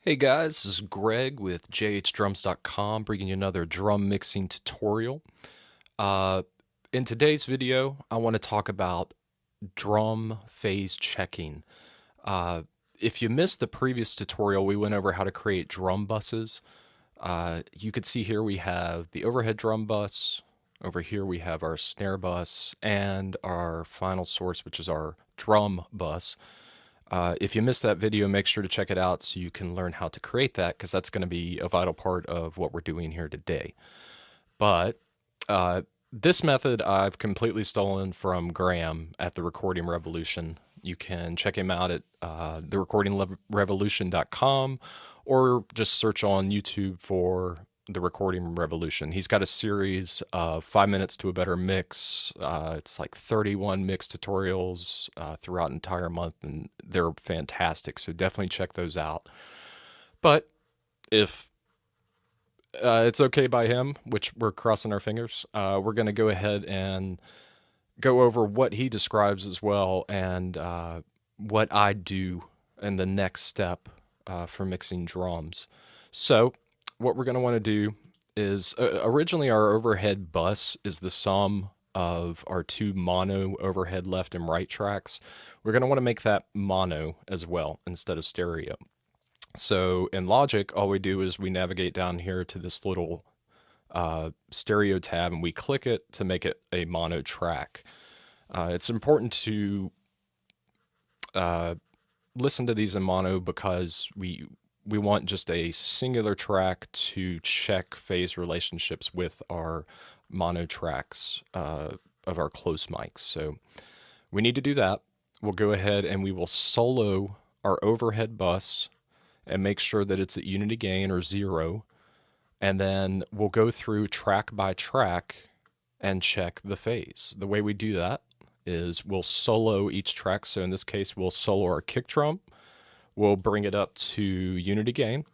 Hey guys, this is Greg with JHDrums.com bringing you another drum mixing tutorial. Uh, in today's video, I want to talk about drum phase checking. Uh, if you missed the previous tutorial, we went over how to create drum buses. You could see here we have the overhead drum bus. Over here we have our snare bus and our final source, which is our drum bus. If you missed that video, make sure to check it out so you can learn how to create that, because that's going to be a vital part of what we're doing here today. But uh, this method I've completely stolen from Graham at The Recording Revolution. You can check him out at therecordingrevolution.com or just search on YouTube for The Recording Revolution. He's got a series of 5 minutes to a better mix. It's like 31 mix tutorials throughout an entire month, and they're fantastic. So definitely check those out. But if it's okay by him, which we're crossing our fingers, we're going to go ahead and go over what he describes as well, and what I do in the next step for mixing drums. So what we're going to want to do is, originally our overhead bus is the sum of our two mono overhead left and right tracks. We're going to want to make that mono as well instead of stereo. So in Logic, all we do is we navigate down here to this little stereo tab, and we click it to make it a mono track. It's important to listen to these in mono because we want just a singular track to check phase relationships with our mono tracks of our close mics. So we need to do that. We'll go ahead and we will solo our overhead bus and make sure that it's at unity gain or 0. And then we'll go through track by track and check the phase. The way we do that is we'll solo each track. So in this case, we'll solo our kick drum. We'll bring it up to unity gain,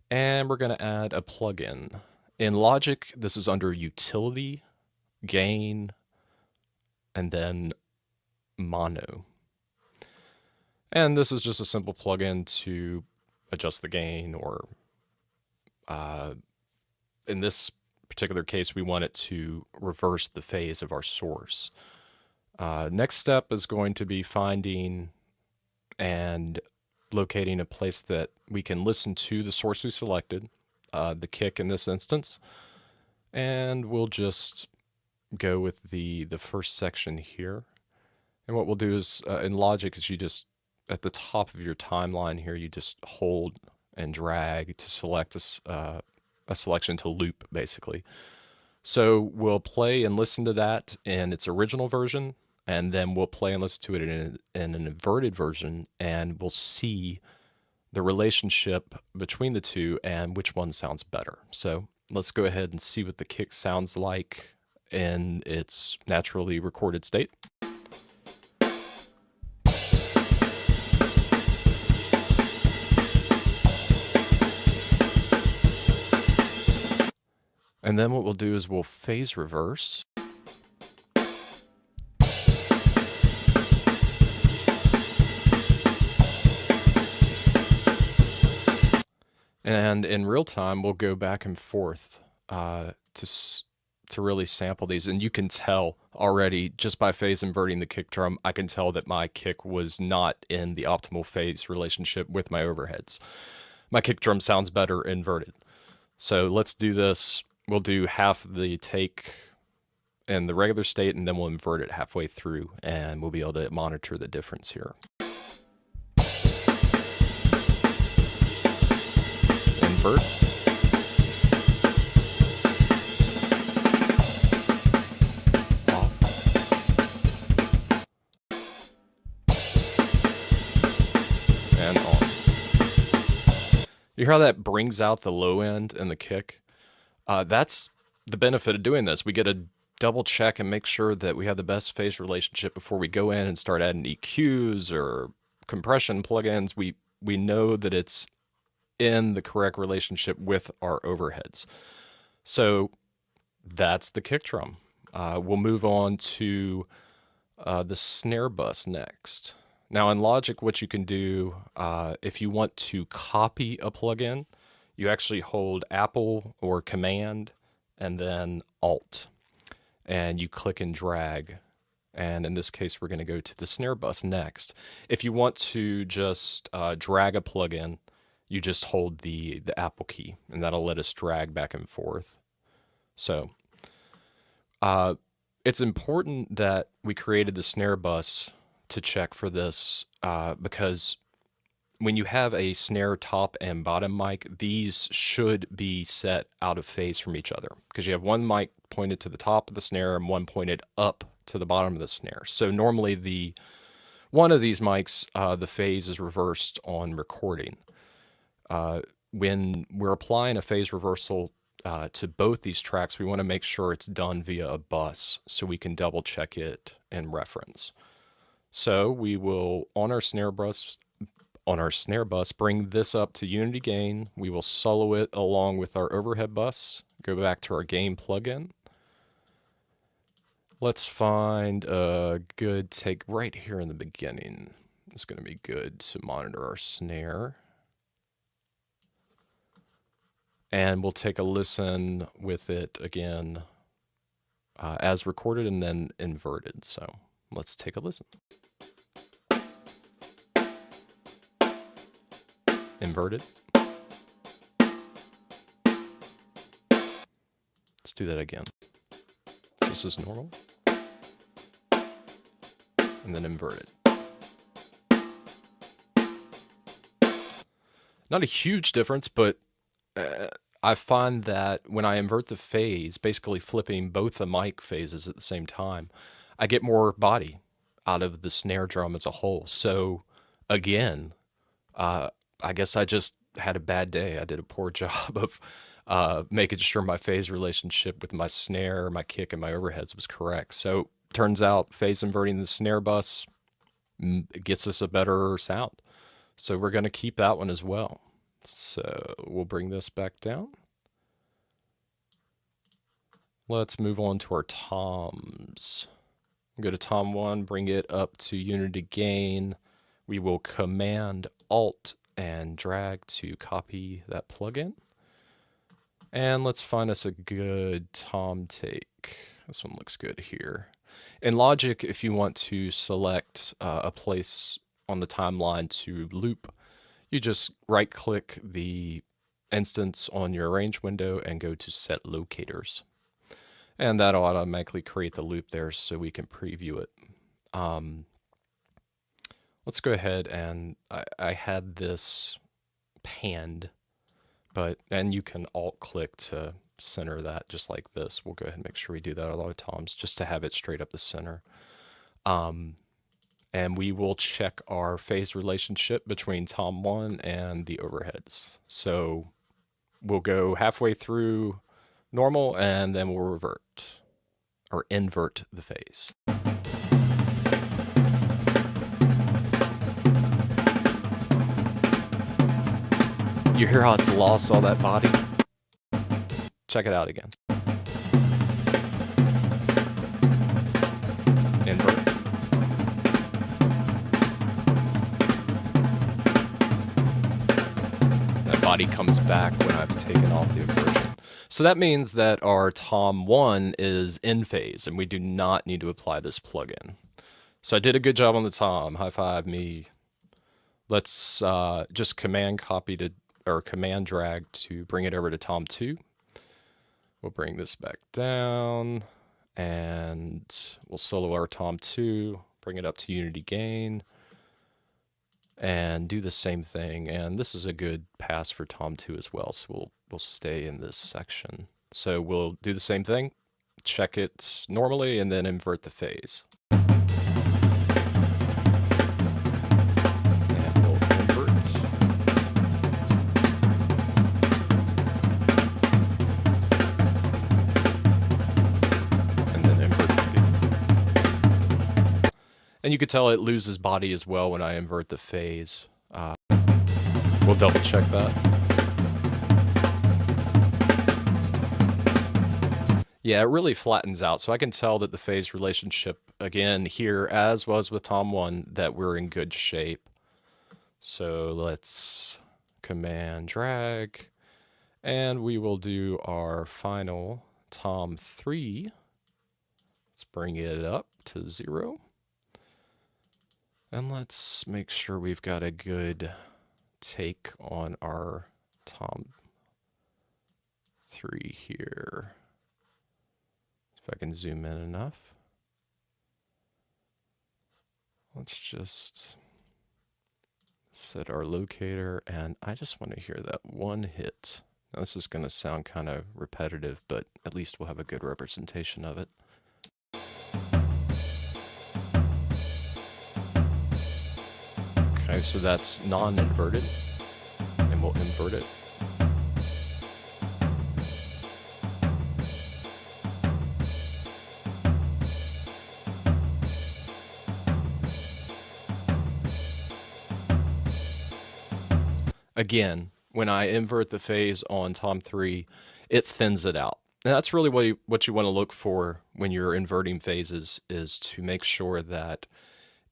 and we're going to add a plugin. In Logic, this is under utility, gain, and then mono. And this is just a simple plugin to adjust the gain, or in this particular case, we want it to reverse the phase of our source. Next step is going to be finding and locating a place that we can listen to the source we selected, the kick in this instance. And we'll just go with the first section here. And what we'll do is, in Logic, is you just, at the top of your timeline here, you just hold and drag to select a selection to loop, basically. So we'll play and listen to that in its original version, and then we'll play and listen to it in an inverted version, and we'll see the relationship between the two and which one sounds better. So let's go ahead and see what the kick sounds like in its naturally recorded state. And then what we'll do is we'll phase reverse. And in real time, we'll go back and forth to really sample these. And you can tell already, just by phase inverting the kick drum, I can tell that my kick was not in the optimal phase relationship with my overheads. My kick drum sounds better inverted. So let's do this. We'll do half the take in the regular state, and then we'll invert it halfway through, and we'll be able to monitor the difference here. Invert. Off. And on. You hear how that brings out the low end and the kick? That's the benefit of doing this. We get a double check and make sure that we have the best phase relationship before we go in and start adding EQs or compression plugins. We know that it's in the correct relationship with our overheads. So that's the kick drum. We'll move on to the snare bus next. Now in Logic, what you can do, if you want to copy a plugin, you actually hold Apple or Command and then Alt, and you click and drag. And in this case, we're going to go to the snare bus next. If you want to just drag a plugin, you just hold the Apple key, and that'll let us drag back and forth. So it's important that we created the snare bus to check for this because when you have a snare top and bottom mic, these should be set out of phase from each other because you have one mic pointed to the top of the snare and one pointed up to the bottom of the snare. So normally one of these mics, the phase is reversed on recording. When we're applying a phase reversal to both these tracks, we want to make sure it's done via a bus so we can double check it in reference. So we will, on our snare bus, bring this up to unity gain. We will solo it along with our overhead bus. Go back to our gain plugin. Let's find a good take right here in the beginning. It's going to be good to monitor our snare. And we'll take a listen with it again as recorded and then inverted. So let's take a listen. Inverted. Let's do that again. This is normal. And then inverted. Not a huge difference, but I find that when I invert the phase, basically flipping both the mic phases at the same time, I get more body out of the snare drum as a whole. So again, I guess I just had a bad day. I did a poor job of making sure my phase relationship with my snare, my kick, and my overheads was correct. So turns out phase inverting the snare bus gets us a better sound. So we're going to keep that one as well. So we'll bring this back down. Let's move on to our toms. Go to tom 1, bring it up to unity gain. We will Command Alt and drag to copy that plugin. And let's find us a good tom take. This one looks good here. In Logic, if you want to select a place on the timeline to loop, you just right-click the instance on your arrange window and go to Set Locators. And that'll automatically create the loop there so we can preview it. Let's go ahead and I had this panned, and you can alt-click to center that just like this. We'll go ahead and make sure we do that a lot of times just to have it straight up the center. And we will check our phase relationship between tom 1 and the overheads. So we'll go halfway through normal and then we'll revert or invert the phase. You hear how it's lost all that body? Check it out again. Invert. That body comes back when I've taken off the inversion. So that means that our tom 1 is in phase and we do not need to apply this plugin. So I did a good job on the tom. High five me. Let's just command copy to, or command drag to bring it over to tom 2. We'll bring this back down and we'll solo our tom 2, bring it up to unity gain and do the same thing. And this is a good pass for tom 2 as well. So we'll stay in this section. So we'll do the same thing, check it normally and then invert the phase. And you could tell it loses body as well when I invert the phase. We'll double check that. Yeah, it really flattens out. So I can tell that the phase relationship, again, here, as was with Tom 1, that we're in good shape. So let's command drag, and we will do our final Tom 3. Let's bring it up to 0. And let's make sure we've got a good take on our Tom 3 here. If I can zoom in enough. Let's just set our locator, and I just want to hear that one hit. Now, this is going to sound kind of repetitive, but at least we'll have a good representation of it. Okay, so that's non-inverted, and we'll invert it. Again, when I invert the phase on Tom 3, it thins it out. And that's really what you want to look for when you're inverting phases, is to make sure that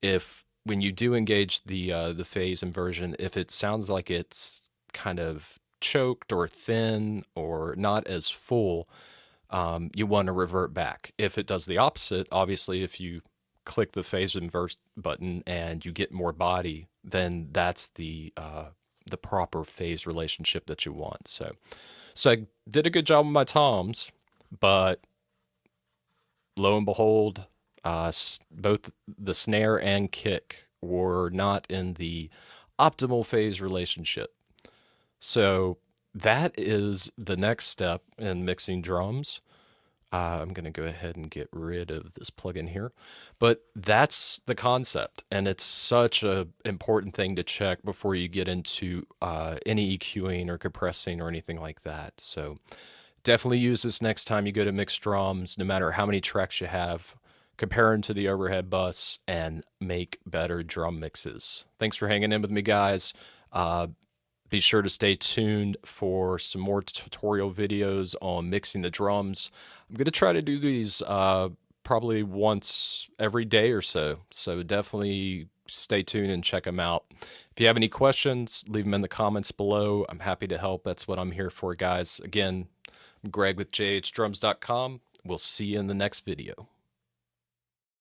if when you do engage the phase inversion, if it sounds like it's kind of choked or thin or not as full, you want to revert back. If it does the opposite, obviously, if you click the phase invert button and you get more body, then that's the proper phase relationship that you want. So I did a good job with my toms, but lo and behold, both the snare and kick were not in the optimal phase relationship. So that is the next step in mixing drums. I'm going to go ahead and get rid of this plugin here. But that's the concept, and it's such an important thing to check before you get into any EQing or compressing or anything like that. So definitely use this next time you go to mix drums, no matter how many tracks you have. Compare them to the overhead bus and make better drum mixes. Thanks for hanging in with me, guys. Be sure to stay tuned for some more tutorial videos on mixing the drums. I'm going to try to do these probably once every day or so. So definitely stay tuned and check them out. If you have any questions, leave them in the comments below. I'm happy to help. That's what I'm here for, guys. Again, I'm Greg with JHDrums.com. We'll see you in the next video.